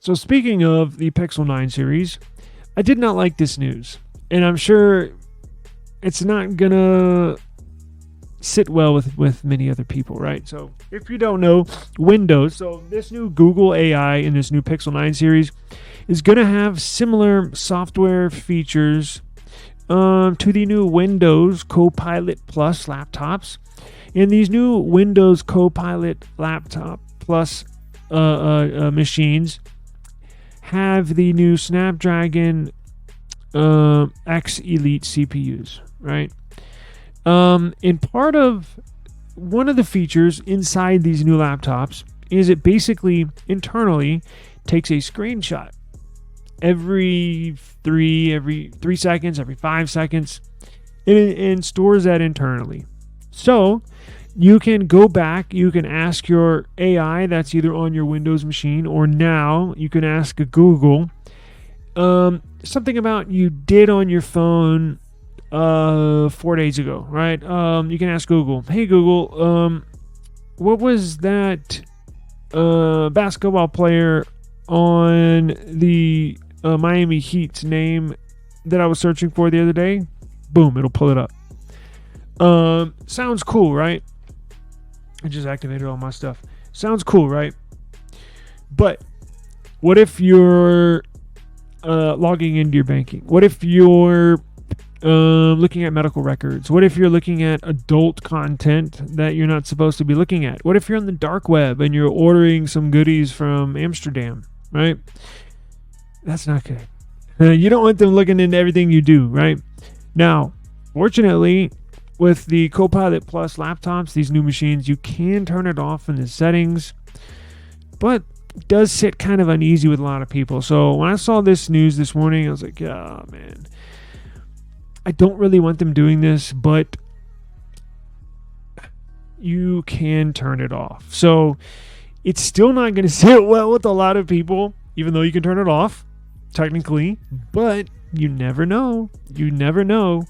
So speaking of the Pixel 9 series, I did not like this news. And I'm sure it's not going to sit well with many other people, right? So if you don't know, Windows, so this new Google AI in this new Pixel 9 series is going to have similar software features to the new Windows CoPilot Plus laptops. And these new Windows CoPilot laptop plus machines have the new Snapdragon X Elite CPUs, right? And part of one of the features inside these new laptops is it basically internally takes a screenshot every 3 seconds, every 5 seconds, and stores that internally. So you can go back, you can ask your AI that's either on your Windows machine, or now you can ask Google something about you did on your phone 4 days ago, right? You can ask Google, hey Google, what was that basketball player on the Miami Heat's name that I was searching for the other day? Boom, it'll pull it up. Sounds cool, right? I just activated all my stuff. Sounds cool, right? But what if you're logging into your banking? What if you're looking at medical records? What if you're looking at adult content that you're not supposed to be looking at? What if you're on the dark web and you're ordering some goodies from Amsterdam, right? That's not good. You don't want them looking into everything you do, right? Now, fortunately, with the CoPilot Plus laptops, these new machines, you can turn it off in the settings, but it does sit kind of uneasy with a lot of people. So when I saw this news this morning, I was like, oh man, I don't really want them doing this, but you can turn it off. So it's still not going to sit well with a lot of people, even though you can turn it off technically, but you never know. You never know.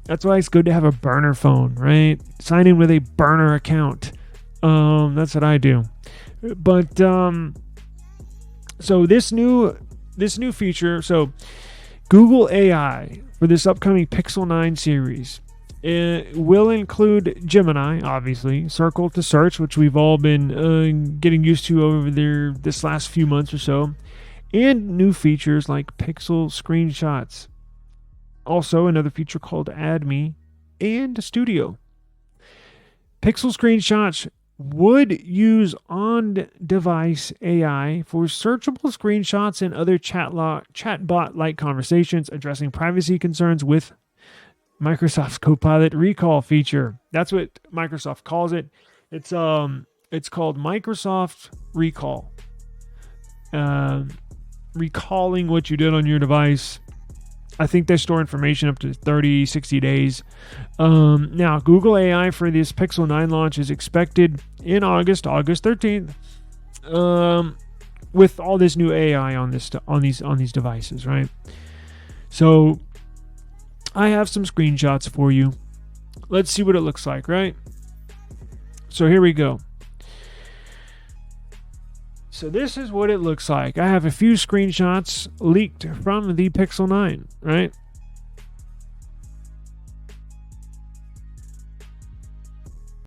That's why it's good to have a burner phone, right? Sign in with a burner account. That's what I do. But so this new feature, so Google AI for this upcoming Pixel 9 series, it will include Gemini, obviously, Circle to Search, which we've all been getting used to over there this last few months or so, and new features like Pixel Screenshots. Also, another feature called Add Me and Studio. Pixel Screenshots would use on-device AI for searchable screenshots and other chatbot-like conversations, addressing privacy concerns with Microsoft's Copilot Recall feature. That's what Microsoft calls it. It's called Microsoft Recall. Recalling what you did on your device. I think they store information up to 30, 60 days. Now, Google AI for this Pixel 9 launch is expected in August 13th, with all this new AI on these devices, right? So, I have some screenshots for you. Let's see what it looks like, right? So here we go. So this is what it looks like. I have a few screenshots leaked from the Pixel 9, right?